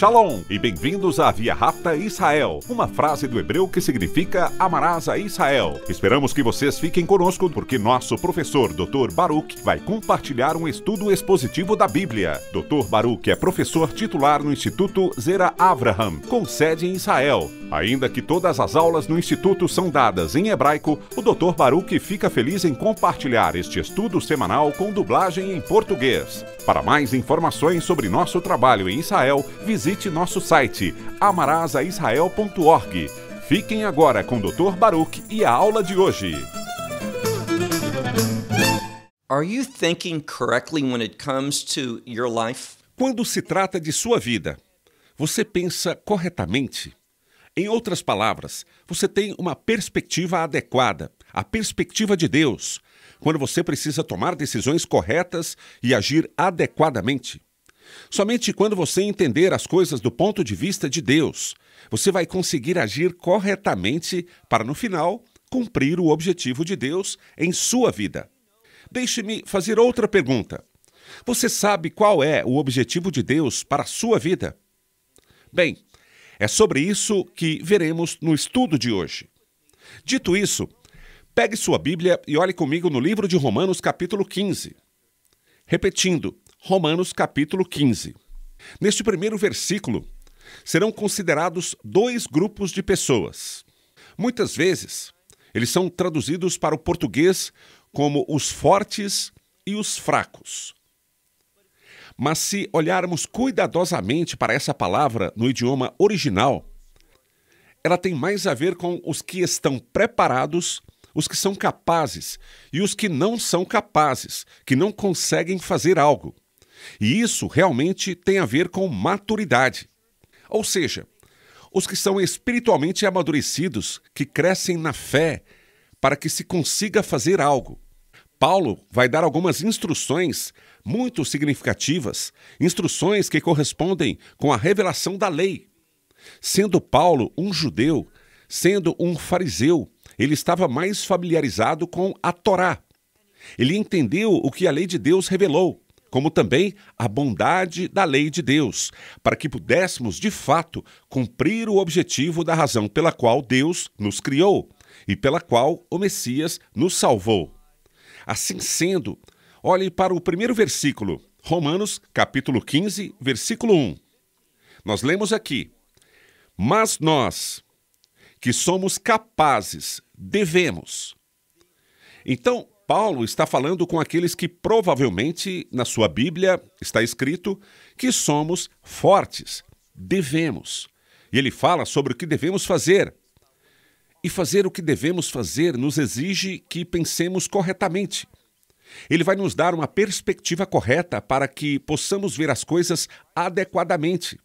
Shalom e bem-vindos a Via Rápida Israel, uma frase do hebreu que significa amarás a Israel. Esperamos que vocês fiquem conosco porque nosso professor Dr. Baruch vai compartilhar um estudo expositivo da Bíblia. Dr. Baruch é professor titular no Instituto Zera Avraham, com sede em Israel. Ainda que todas as aulas no Instituto são dadas em hebraico, o Dr. Baruch fica feliz em compartilhar este estudo semanal com dublagem em português. Para mais informações sobre nosso trabalho em Israel, visite nosso site amarasaisrael.org. Fiquem agora com o Dr. Baruch e a aula de hoje. Are you thinking correctly when it comes to your life? Quando se trata de sua vida, você pensa corretamente? Em outras palavras, você tem uma perspectiva adequada, a perspectiva de Deus, quando você precisa tomar decisões corretas e agir adequadamente. Somente quando você entender as coisas do ponto de vista de Deus, você vai conseguir agir corretamente para, no final, cumprir o objetivo de Deus em sua vida. Deixe-me fazer outra pergunta. Você sabe qual é o objetivo de Deus para a sua vida? Bem, é sobre isso que veremos no estudo de hoje. Dito isso, pegue sua Bíblia e olhe comigo no livro de Romanos, capítulo 15. Repetindo, Romanos, capítulo 15. Neste primeiro versículo, serão considerados dois grupos de pessoas. Muitas vezes, eles são traduzidos para o português como os fortes e os fracos. Mas se olharmos cuidadosamente para essa palavra no idioma original, ela tem mais a ver com os que estão preparados, os que são capazes e os que não são capazes, que não conseguem fazer algo. E isso realmente tem a ver com maturidade. Ou seja, os que são espiritualmente amadurecidos, que crescem na fé para que se consiga fazer algo. Paulo vai dar algumas instruções muito significativas, instruções que correspondem com a revelação da lei. Sendo Paulo um judeu, sendo um fariseu, ele estava mais familiarizado com a Torá. Ele entendeu o que a lei de Deus revelou, como também a bondade da lei de Deus, para que pudéssemos, de fato, cumprir o objetivo da razão pela qual Deus nos criou e pela qual o Messias nos salvou. Assim sendo, olhe para o primeiro versículo, Romanos, capítulo 15, versículo 1. Nós lemos aqui: mas nós, que somos capazes, devemos. Então, Paulo está falando com aqueles que provavelmente, na sua Bíblia, está escrito que somos fortes, devemos. E ele fala sobre o que devemos fazer. E fazer o que devemos fazer nos exige que pensemos corretamente. Ele vai nos dar uma perspectiva correta para que possamos ver as coisas adequadamente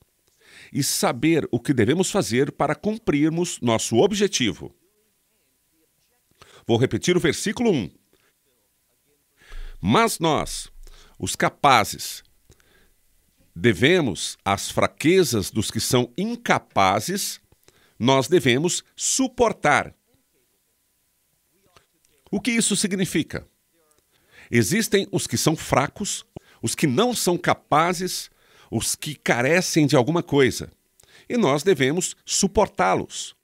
e saber o que devemos fazer para cumprirmos nosso objetivo. Vou repetir o versículo 1. Mas nós, os capazes, devemos as fraquezas dos que são incapazes, nós devemos suportar. O que isso significa? Existem os que são fracos, os que não são capazes, os que carecem de alguma coisa, e nós devemos suportá-los.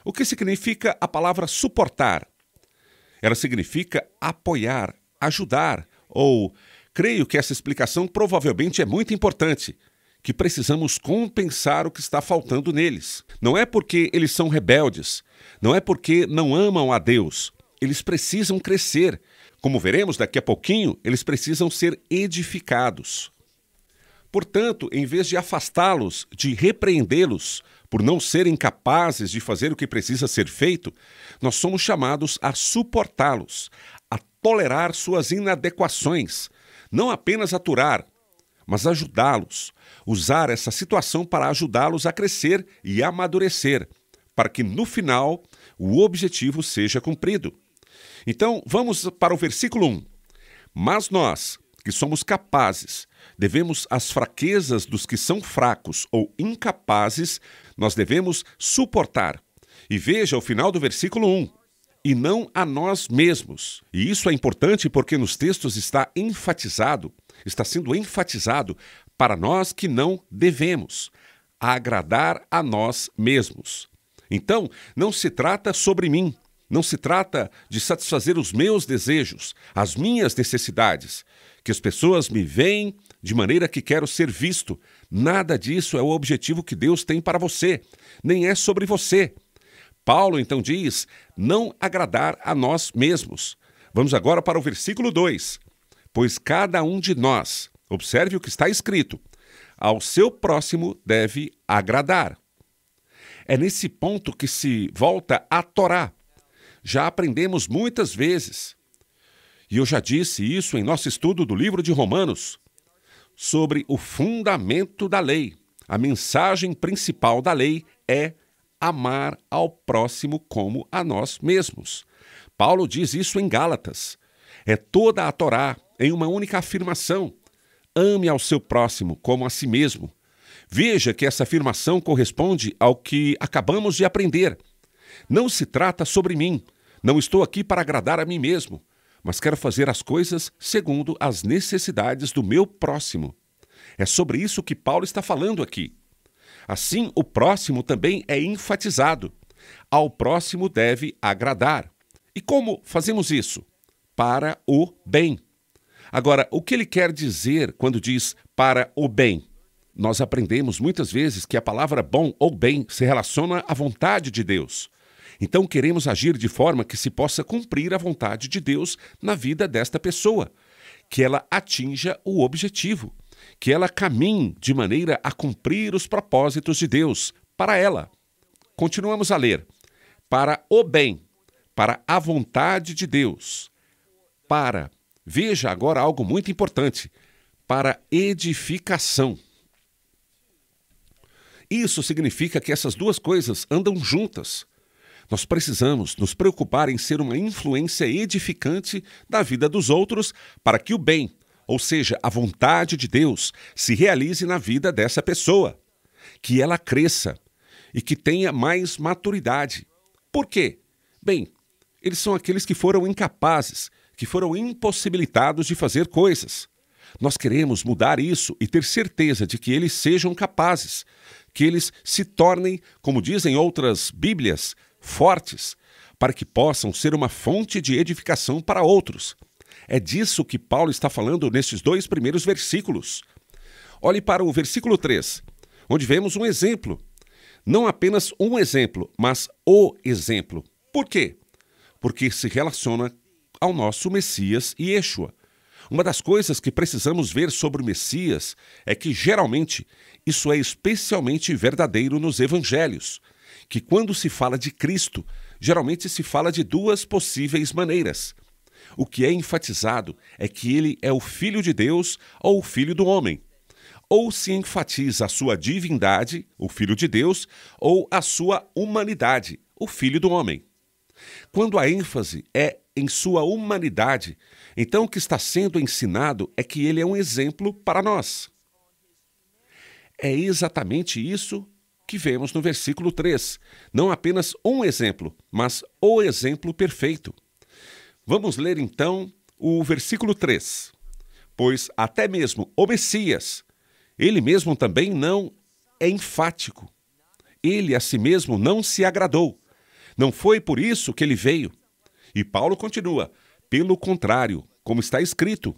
O que significa a palavra suportar? Ela significa apoiar, ajudar, ou creio que essa explicação provavelmente é muito importante, que precisamos compensar o que está faltando neles. Não é porque eles são rebeldes, não é porque não amam a Deus. Eles precisam crescer. Como veremos daqui a pouquinho, eles precisam ser edificados. Portanto, em vez de afastá-los, de repreendê-los por não serem capazes de fazer o que precisa ser feito, nós somos chamados a suportá-los, a tolerar suas inadequações, não apenas aturar, mas ajudá-los, usar essa situação para ajudá-los a crescer e amadurecer, para que no final o objetivo seja cumprido. Então, vamos para o versículo 1. Mas nós, que somos capazes, devemos as fraquezas dos que são fracos ou incapazes, nós devemos suportar. E veja o final do versículo 1. E não a nós mesmos. E isso é importante porque nos textos está sendo enfatizado para nós que não devemos. agradar a nós mesmos. Então, não se trata sobre mim, não se trata de satisfazer os meus desejos, as minhas necessidades, que as pessoas me veem de maneira que quero ser visto. Nada disso é o objetivo que Deus tem para você, nem é sobre você. Paulo então diz, não agradar a nós mesmos. Vamos agora para o versículo 2. Pois cada um de nós, observe o que está escrito, ao seu próximo deve agradar. É nesse ponto que se volta a Torá. Já aprendemos muitas vezes, e eu já disse isso em nosso estudo do livro de Romanos, sobre o fundamento da lei. A mensagem principal da lei é amar ao próximo como a nós mesmos. Paulo diz isso em Gálatas. É toda a Torá em uma única afirmação. Ame ao seu próximo como a si mesmo. Veja que essa afirmação corresponde ao que acabamos de aprender. Não se trata sobre mim. Não estou aqui para agradar a mim mesmo, mas quero fazer as coisas segundo as necessidades do meu próximo. É sobre isso que Paulo está falando aqui. Assim, o próximo também é enfatizado. Ao próximo deve agradar. E como fazemos isso? Para o bem. Agora, o que ele quer dizer quando diz para o bem? Nós aprendemos muitas vezes que a palavra bom ou bem se relaciona à vontade de Deus. Então queremos agir de forma que se possa cumprir a vontade de Deus na vida desta pessoa, que ela atinja o objetivo, que ela caminhe de maneira a cumprir os propósitos de Deus para ela. Continuamos a ler. Para o bem, para a vontade de Deus, para, veja agora algo muito importante, para edificação. Isso significa que essas duas coisas andam juntas. Nós precisamos nos preocupar em ser uma influência edificante da vida dos outros para que o bem, ou seja, a vontade de Deus, se realize na vida dessa pessoa, que ela cresça e que tenha mais maturidade. Por quê? Bem, eles são aqueles que foram incapazes, que foram impossibilitados de fazer coisas. Nós queremos mudar isso e ter certeza de que eles sejam capazes, que eles se tornem, como dizem outras Bíblias, fortes, para que possam ser uma fonte de edificação para outros. É disso que Paulo está falando nesses 2 primeiros versículos. Olhe para o versículo 3, onde vemos um exemplo. Não apenas um exemplo, mas o exemplo. Por quê? Porque se relaciona ao nosso Messias e Yeshua. Uma das coisas que precisamos ver sobre o Messias é que, geralmente, isso é especialmente verdadeiro nos evangelhos, que quando se fala de Cristo, geralmente se fala de 2 possíveis maneiras. O que é enfatizado é que ele é o Filho de Deus ou o Filho do homem. Ou se enfatiza a sua divindade, o Filho de Deus, ou a sua humanidade, o Filho do homem. Quando a ênfase é em sua humanidade, então o que está sendo ensinado é que ele é um exemplo para nós. É exatamente isso que vemos no versículo 3. Não apenas um exemplo, mas o exemplo perfeito. Vamos ler então o versículo 3. Pois até mesmo o Messias, ele mesmo também não é enfático. Ele a si mesmo não se agradou. Não foi por isso que ele veio. E Paulo continua, pelo contrário, como está escrito.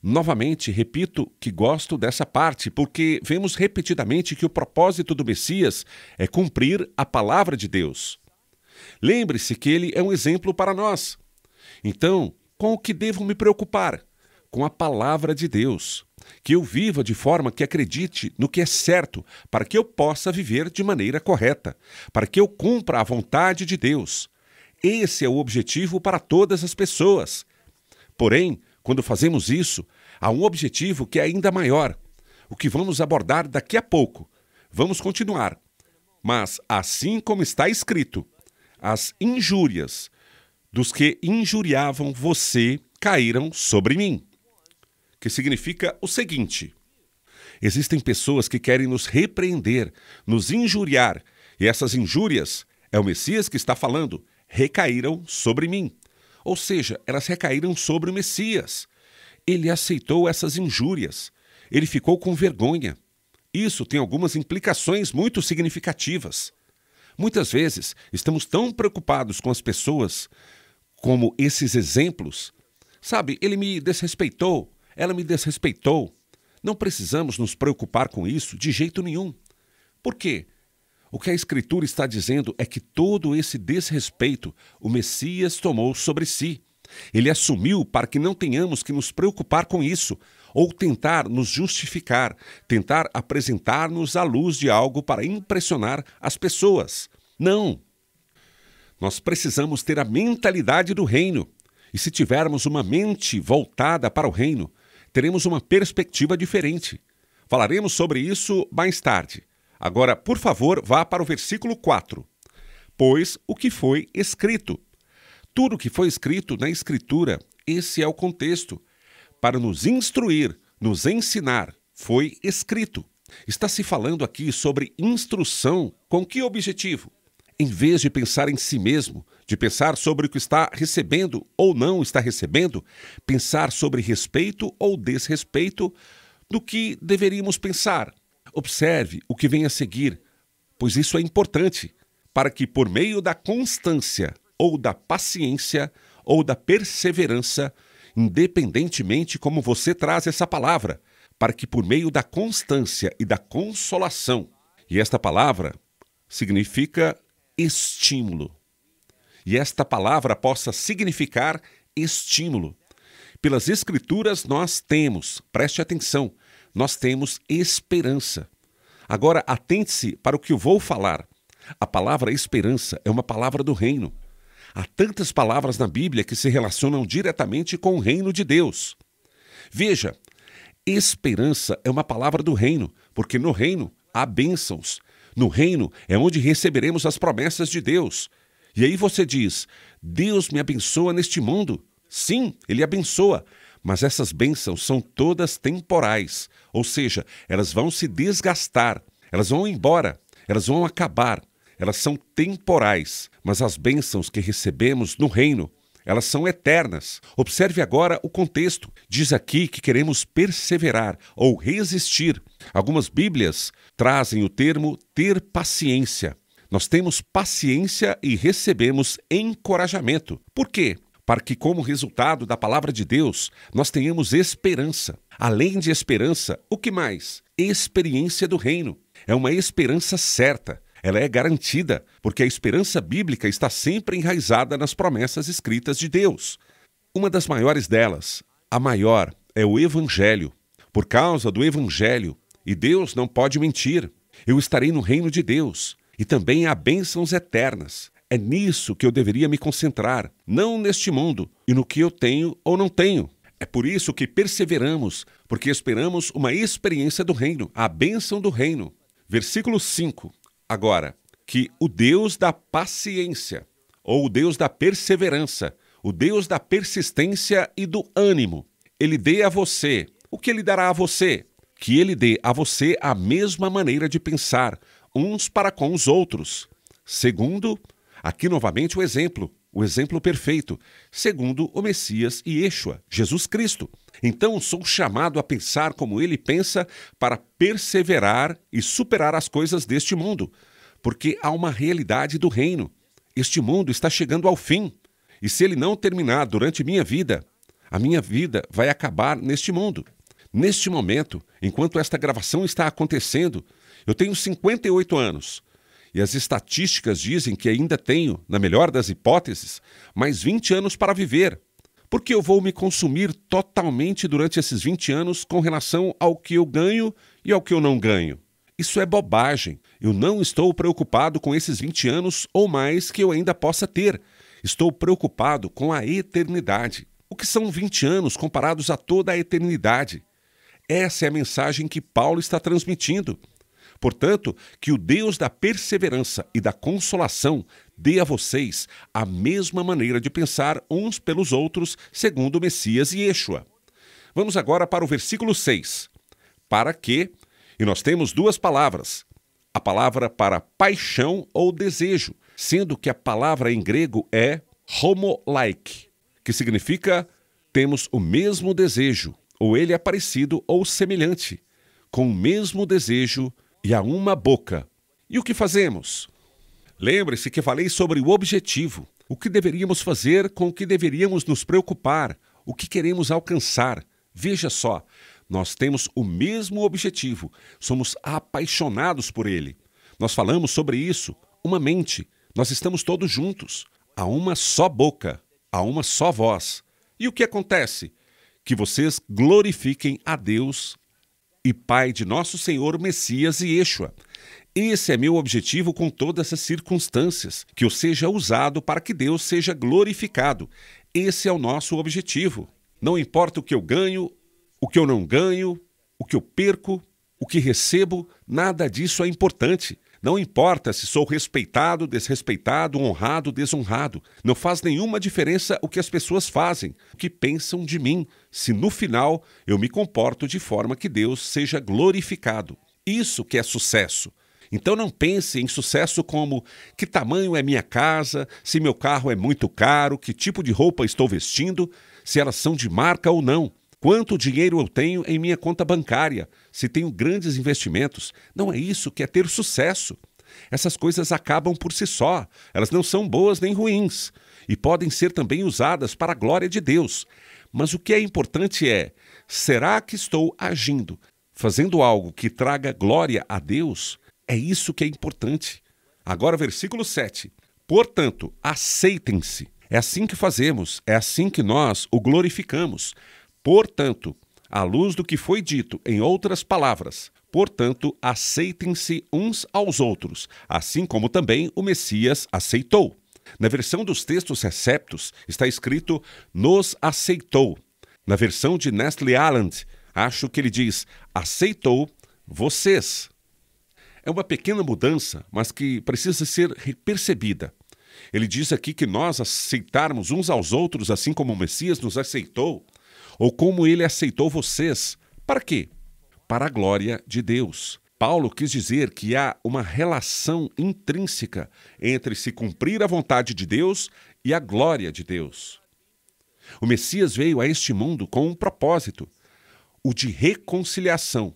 Novamente, repito que gosto dessa parte, porque vemos repetidamente que o propósito do Messias é cumprir a palavra de Deus. Lembre-se que ele é um exemplo para nós. Então, com o que devo me preocupar? Com a palavra de Deus. Que eu viva de forma que acredite no que é certo, para que eu possa viver de maneira correta, para que eu cumpra a vontade de Deus. Esse é o objetivo para todas as pessoas. Porém, quando fazemos isso, há um objetivo que é ainda maior, o que vamos abordar daqui a pouco. Vamos continuar. Mas, assim como está escrito, as injúrias dos que injuriavam você caíram sobre mim. Que significa o seguinte: existem pessoas que querem nos repreender, nos injuriar, e essas injúrias, é o Messias que está falando, recaíram sobre mim. Ou seja, elas recaíram sobre o Messias. Ele aceitou essas injúrias. Ele ficou com vergonha. Isso tem algumas implicações muito significativas. Muitas vezes estamos tão preocupados com as pessoas, como esses exemplos. Sabe, ele me desrespeitou, ela me desrespeitou. Não precisamos nos preocupar com isso de jeito nenhum. Por quê? O que a Escritura está dizendo é que todo esse desrespeito o Messias tomou sobre si. Ele assumiu para que não tenhamos que nos preocupar com isso, ou tentar nos justificar, tentar apresentar-nos à luz de algo para impressionar as pessoas. Não! Nós precisamos ter a mentalidade do reino. E se tivermos uma mente voltada para o reino, teremos uma perspectiva diferente. Falaremos sobre isso mais tarde. Agora, por favor, vá para o versículo 4. Pois o que foi escrito. Tudo que foi escrito na Escritura, esse é o contexto. Para nos instruir, nos ensinar, foi escrito. Está se falando aqui sobre instrução. Com que objetivo? Em vez de pensar em si mesmo, de pensar sobre o que está recebendo ou não está recebendo, pensar sobre respeito ou desrespeito do que deveríamos pensar. Observe o que vem a seguir, pois isso é importante, para que por meio da constância, ou da paciência, ou da perseverança, independentemente como você traz essa palavra, para que por meio da constância e da consolação, e esta palavra significa estímulo, e esta palavra possa significar estímulo. Pelas Escrituras nós temos, preste atenção, nós temos esperança. Agora atente-se para o que eu vou falar. A palavra esperança é uma palavra do reino. Há tantas palavras na Bíblia que se relacionam diretamente com o reino de Deus. Veja, esperança é uma palavra do reino, porque no reino há bênçãos. No reino é onde receberemos as promessas de Deus. E aí você diz, Deus me abençoa neste mundo. Sim, Ele abençoa, mas essas bênçãos são todas temporais, ou seja, elas vão se desgastar, elas vão embora, elas vão acabar, elas são temporais, mas as bênçãos que recebemos no reino, elas são eternas. Observe agora o contexto. Diz aqui que queremos perseverar ou resistir. Algumas Bíblias trazem o termo ter paciência. Nós temos paciência e recebemos encorajamento. Por quê? Para que, como resultado da palavra de Deus, nós tenhamos esperança. Além de esperança, o que mais? Experiência do reino. É uma esperança certa. Ela é garantida, porque a esperança bíblica está sempre enraizada nas promessas escritas de Deus. Uma das maiores delas, a maior, é o Evangelho. Por causa do Evangelho, e Deus não pode mentir, eu estarei no reino de Deus, e também há bênçãos eternas. É nisso que eu deveria me concentrar, não neste mundo e no que eu tenho ou não tenho. É por isso que perseveramos, porque esperamos uma experiência do reino, a bênção do reino. Versículo 5. Agora, que o Deus da paciência, ou o Deus da perseverança, o Deus da persistência e do ânimo, Ele dê a você. O que Ele dará a você? Que Ele dê a você a mesma maneira de pensar, uns para com os outros. Segundo, aqui novamente o exemplo perfeito, segundo o Messias e Yeshua, Jesus Cristo. Então sou chamado a pensar como ele pensa para perseverar e superar as coisas deste mundo, porque há uma realidade do reino. Este mundo está chegando ao fim, e se ele não terminar durante minha vida, a minha vida vai acabar neste mundo. Neste momento, enquanto esta gravação está acontecendo, eu tenho 58 anos. E as estatísticas dizem que ainda tenho, na melhor das hipóteses, mais 20 anos para viver. Porque eu vou me consumir totalmente durante esses 20 anos com relação ao que eu ganho e ao que eu não ganho. Isso é bobagem. Eu não estou preocupado com esses 20 anos ou mais que eu ainda possa ter. Estou preocupado com a eternidade. O que são 20 anos comparados a toda a eternidade? Essa é a mensagem que Paulo está transmitindo. Portanto, que o Deus da perseverança e da consolação dê a vocês a mesma maneira de pensar uns pelos outros, segundo o Messias e Yeshua. Vamos agora para o versículo 6. Para que, e nós temos duas palavras, a palavra para paixão ou desejo, sendo que a palavra em grego é homolaike, que significa temos o mesmo desejo, ou ele é parecido ou semelhante. com o mesmo desejo e a uma boca. E o que fazemos? Lembre-se que falei sobre o objetivo, o que deveríamos fazer, com o que deveríamos nos preocupar, o que queremos alcançar. Veja só, nós temos o mesmo objetivo, somos apaixonados por ele. Nós falamos sobre isso, uma mente, nós estamos todos juntos, há uma só boca, há uma só voz. E o que acontece? Que vocês glorifiquem a Deus e Pai de nosso Senhor Messias e Yeshua. Esse é meu objetivo com todas as circunstâncias, que eu seja usado para que Deus seja glorificado. Esse é o nosso objetivo. Não importa o que eu ganho, o que eu não ganho, o que eu perco, o que recebo, nada disso é importante. Não importa se sou respeitado, desrespeitado, honrado, desonrado. Não faz nenhuma diferença o que as pessoas fazem, o que pensam de mim, se no final eu me comporto de forma que Deus seja glorificado. Isso que é sucesso. Então não pense em sucesso como que tamanho é minha casa, se meu carro é muito caro, que tipo de roupa estou vestindo, se elas são de marca ou não. Quanto dinheiro eu tenho em minha conta bancária, se tenho grandes investimentos. Não é isso que é ter sucesso. Essas coisas acabam por si só, elas não são boas nem ruins, e podem ser também usadas para a glória de Deus. Mas o que é importante é, será que estou agindo, fazendo algo que traga glória a Deus? É isso que é importante. Agora, versículo 7. Portanto, aceitem-se. É assim que fazemos, é assim que nós o glorificamos. Portanto, à luz do que foi dito, em outras palavras, portanto, aceitem-se uns aos outros, assim como também o Messias aceitou. Na versão dos textos receptos, está escrito, nos aceitou. Na versão de Nestle Aland, acho que ele diz, aceitou vocês. É uma pequena mudança, mas que precisa ser percebida. Ele diz aqui que nós aceitarmos uns aos outros, assim como o Messias nos aceitou, ou como ele aceitou vocês. Para quê? Para a glória de Deus. Paulo quis dizer que há uma relação intrínseca entre se cumprir a vontade de Deus e a glória de Deus. O Messias veio a este mundo com um propósito, o de reconciliação,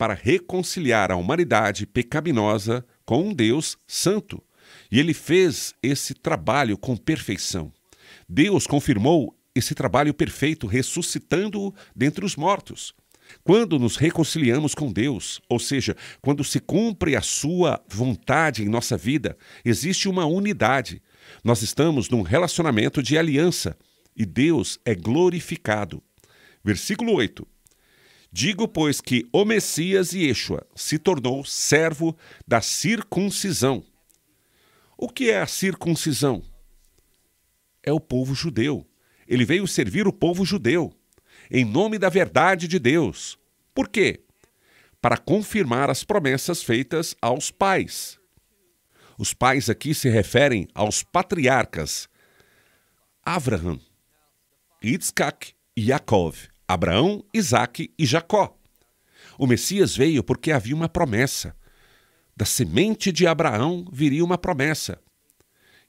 para reconciliar a humanidade pecaminosa com um Deus santo. E ele fez esse trabalho com perfeição. Deus confirmou esse trabalho perfeito, ressuscitando-o dentre os mortos. Quando nos reconciliamos com Deus, ou seja, quando se cumpre a sua vontade em nossa vida, existe uma unidade. Nós estamos num relacionamento de aliança e Deus é glorificado. Versículo 8. Digo, pois, que o Messias Yeshua se tornou servo da circuncisão. O que é a circuncisão? É o povo judeu. Ele veio servir o povo judeu, em nome da verdade de Deus. Por quê? Para confirmar as promessas feitas aos pais. Os pais aqui se referem aos patriarcas Abraham, Yitzhak e Yaakov. Abraão, Isaque e Jacó. O Messias veio porque havia uma promessa. Da semente de Abraão viria uma promessa.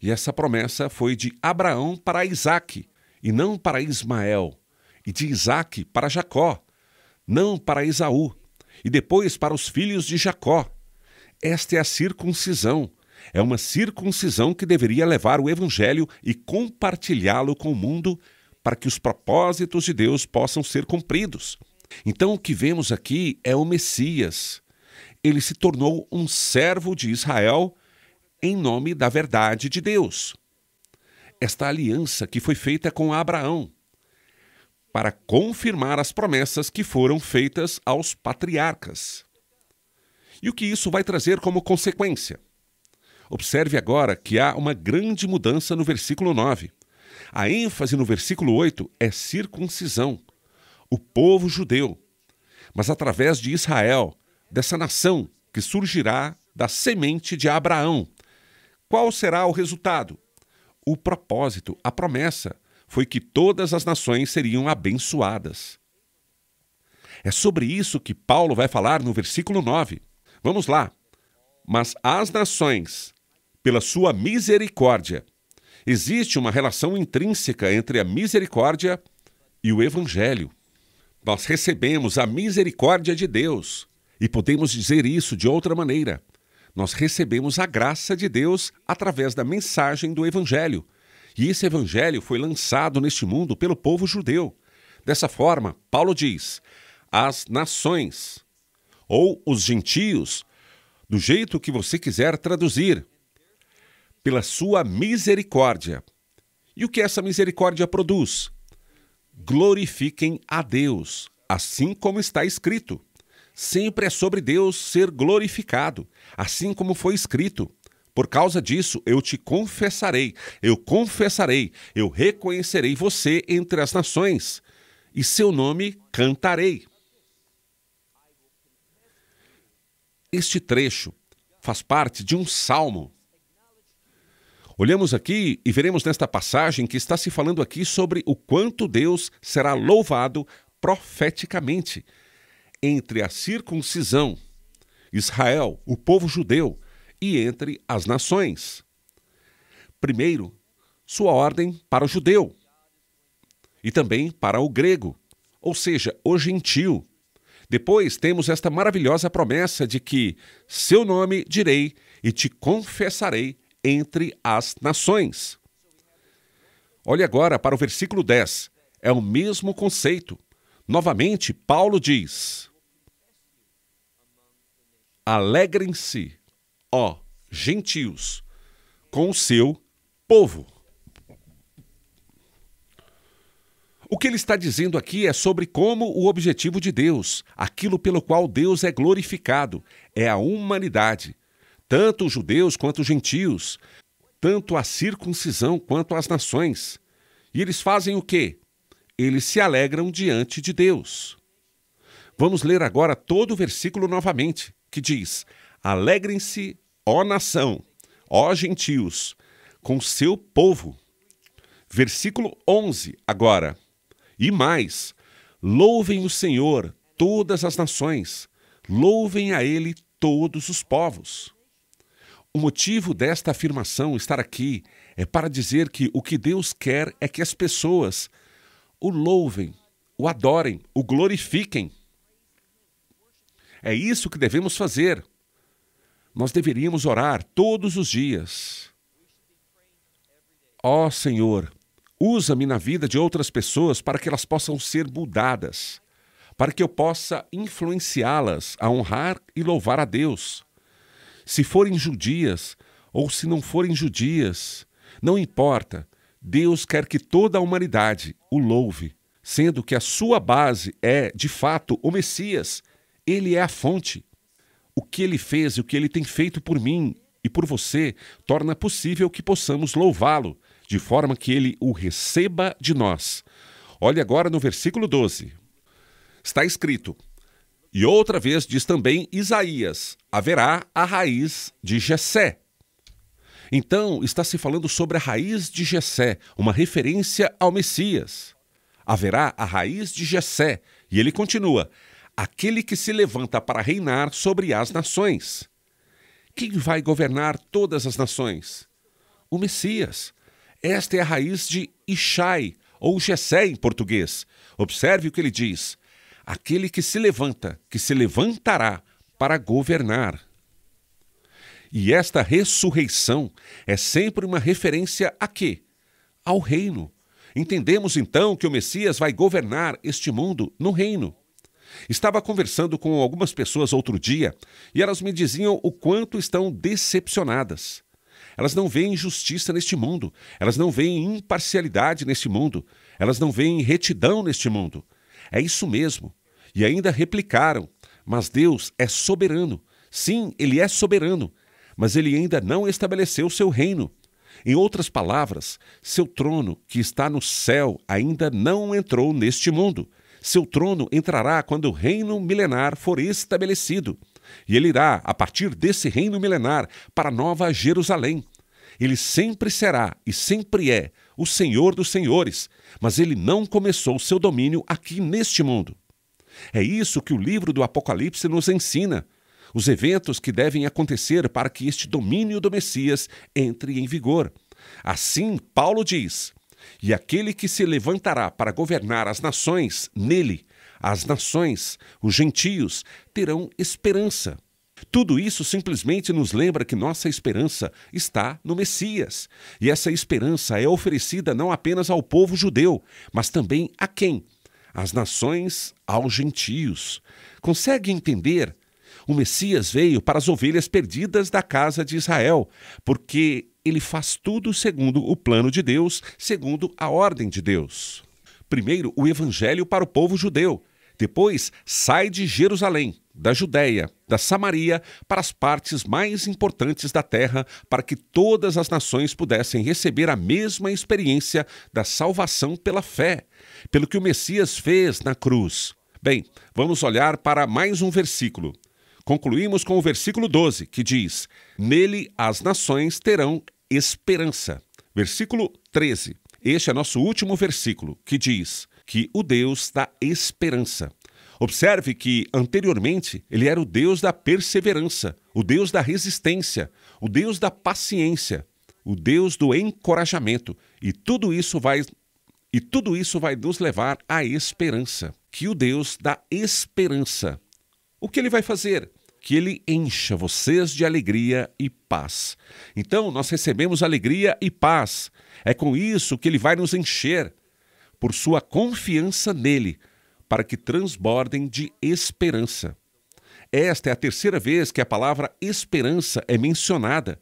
E essa promessa foi de Abraão para Isaque, e não para Ismael, e de Isaque para Jacó, não para Esaú, e depois para os filhos de Jacó. Esta é a circuncisão. É uma circuncisão que deveria levar o evangelho e compartilhá-lo com o mundo para que os propósitos de Deus possam ser cumpridos. Então o que vemos aqui é o Messias. Ele se tornou um servo de Israel em nome da verdade de Deus. Esta aliança que foi feita com Abraão, para confirmar as promessas que foram feitas aos patriarcas. E o que isso vai trazer como consequência? Observe agora que há uma grande mudança no versículo 9. A ênfase no versículo 8 é circuncisão, o povo judeu, mas através de Israel, dessa nação que surgirá da semente de Abraão. Qual será o resultado? O propósito, a promessa, foi que todas as nações seriam abençoadas. É sobre isso que Paulo vai falar no versículo 9. Vamos lá. Mas as nações, pela sua misericórdia, existe uma relação intrínseca entre a misericórdia e o evangelho. Nós recebemos a misericórdia de Deus. E podemos dizer isso de outra maneira. Nós recebemos a graça de Deus através da mensagem do Evangelho. E esse Evangelho foi lançado neste mundo pelo povo judeu. Dessa forma, Paulo diz, as nações, ou os gentios, do jeito que você quiser traduzir, pela sua misericórdia. E o que essa misericórdia produz? Glorifiquem a Deus, assim como está escrito. Sempre é sobre Deus ser glorificado, assim como foi escrito. Por causa disso, eu te confessarei, eu reconhecerei você entre as nações, e seu nome cantarei. Este trecho faz parte de um salmo. Olhamos aqui e veremos nesta passagem que está se falando aqui sobre o quanto Deus será louvado profeticamente entre a circuncisão, Israel, o povo judeu, e entre as nações. Primeiro, sua ordem para o judeu e também para o grego, ou seja, o gentio. Depois temos esta maravilhosa promessa de que seu nome direi e te confessarei entre as nações. Olhe agora para o versículo 10. É o mesmo conceito. Novamente, Paulo diz: alegrem-se, ó gentios, com o seu povo. O que ele está dizendo aqui é sobre como o objetivo de Deus, aquilo pelo qual Deus é glorificado, é a humanidade. Tanto os judeus quanto os gentios, tanto a circuncisão quanto as nações. E eles fazem o quê? Eles se alegram diante de Deus. Vamos ler agora todo o versículo novamente, que diz: alegrem-se, ó nação, ó gentios, com seu povo. Versículo 11 agora. E mais, louvem o Senhor todas as nações, louvem a Ele todos os povos. O motivo desta afirmação estar aqui é para dizer que o que Deus quer é que as pessoas o louvem, o adorem, o glorifiquem. É isso que devemos fazer. Nós deveríamos orar todos os dias. Ó Senhor, usa-me na vida de outras pessoas para que elas possam ser mudadas, para que eu possa influenciá-las a honrar e louvar a Deus. Se forem judias ou se não forem judias, não importa. Deus quer que toda a humanidade o louve, sendo que a sua base é, de fato, o Messias. Ele é a fonte. O que ele fez e o que ele tem feito por mim e por você torna possível que possamos louvá-lo, de forma que ele o receba de nós. Olhe agora no versículo 12. Está escrito: e outra vez diz também Isaías: haverá a raiz de Jessé. Então, está se falando sobre a raiz de Jessé, uma referência ao Messias. Haverá a raiz de Jessé. E ele continua: aquele que se levanta para reinar sobre as nações. Quem vai governar todas as nações? O Messias. Esta é a raiz de Ishai, ou Jessé em português. Observe o que ele diz: aquele que se levanta, que se levantará para governar. E esta ressurreição é sempre uma referência a quê? Ao reino. Entendemos então que o Messias vai governar este mundo no reino. Estava conversando com algumas pessoas outro dia e elas me diziam o quanto estão decepcionadas. Elas não veem justiça neste mundo, elas não veem imparcialidade neste mundo, elas não veem retidão neste mundo. É isso mesmo. E ainda replicaram: mas Deus é soberano. Sim, Ele é soberano, mas Ele ainda não estabeleceu seu reino. Em outras palavras, seu trono, que está no céu, ainda não entrou neste mundo. Seu trono entrará quando o reino milenar for estabelecido. E ele irá, a partir desse reino milenar, para Nova Jerusalém. Ele sempre será e sempre é o Senhor dos senhores, mas ele não começou seu domínio aqui neste mundo. É isso que o livro do Apocalipse nos ensina. Os eventos que devem acontecer para que este domínio do Messias entre em vigor. Assim, Paulo diz: e aquele que se levantará para governar as nações, nele As nações, os gentios, terão esperança. Tudo isso simplesmente nos lembra que nossa esperança está no Messias. E essa esperança é oferecida não apenas ao povo judeu, mas também a quem? Às nações, aos gentios. Consegue entender? O Messias veio para as ovelhas perdidas da casa de Israel, porque ele faz tudo segundo o plano de Deus, segundo a ordem de Deus. Primeiro, o evangelho para o povo judeu. Depois, sai de Jerusalém, da Judéia, da Samaria, para as partes mais importantes da terra, para que todas as nações pudessem receber a mesma experiência da salvação pela fé, pelo que o Messias fez na cruz. Bem, vamos olhar para mais um versículo. Concluímos com o versículo 12, que diz: nele as nações terão esperança. Versículo 13. Este é nosso último versículo, que diz que o Deus da esperança. Observe que, anteriormente, ele era o Deus da perseverança, o Deus da resistência, o Deus da paciência, o Deus do encorajamento. E tudo isso vai nos levar à esperança. Que o Deus da esperança. O que ele vai fazer? Que ele encha vocês de alegria e paz. Então, nós recebemos alegria e paz. É com isso que ele vai nos encher, por sua confiança nele, para que transbordem de esperança. Esta é a terceira vez que a palavra esperança é mencionada.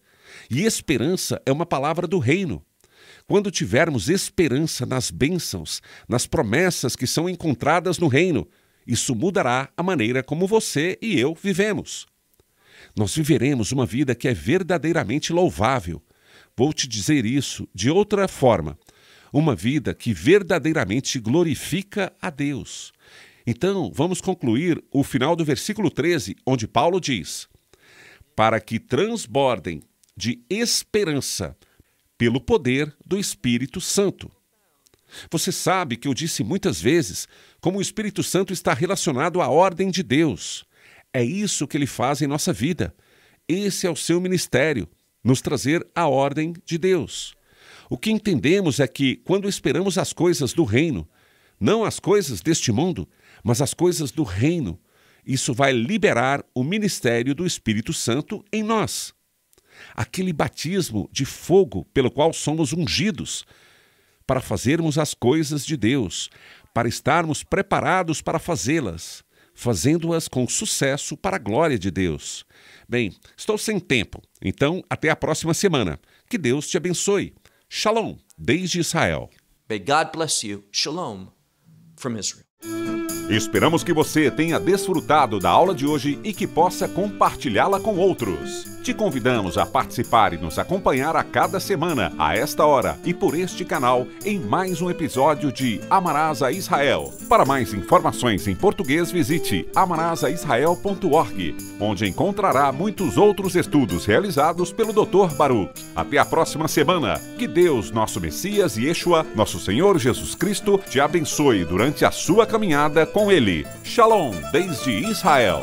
E esperança é uma palavra do reino. Quando tivermos esperança nas bênçãos, nas promessas que são encontradas no reino, isso mudará a maneira como você e eu vivemos. Nós viveremos uma vida que é verdadeiramente louvável. Vou te dizer isso de outra forma. Uma vida que verdadeiramente glorifica a Deus. Então, vamos concluir o final do versículo 13, onde Paulo diz: para que transbordem de esperança pelo poder do Espírito Santo. Você sabe que eu disse muitas vezes como o Espírito Santo está relacionado à ordem de Deus. É isso que ele faz em nossa vida. Esse é o seu ministério, nos trazer a ordem de Deus. O que entendemos é que, quando esperamos as coisas do reino, não as coisas deste mundo, mas as coisas do reino, isso vai liberar o ministério do Espírito Santo em nós. Aquele batismo de fogo pelo qual somos ungidos, para fazermos as coisas de Deus, para estarmos preparados para fazê-las, fazendo-as com sucesso para a glória de Deus. Bem, estou sem tempo, então até a próxima semana. Que Deus te abençoe. Shalom, desde Israel. May God bless you. Shalom from Israel. Esperamos que você tenha desfrutado da aula de hoje e que possa compartilhá-la com outros. Te convidamos a participar e nos acompanhar a cada semana, a esta hora e por este canal, em mais um episódio de Amarás a Israel. Para mais informações em português, visite amarasaisrael.org, onde encontrará muitos outros estudos realizados pelo Dr. Baruch. Até a próxima semana. Que Deus, nosso Messias e Yeshua, nosso Senhor Jesus Cristo, te abençoe durante a sua caminhada com Ele. Shalom, desde Israel.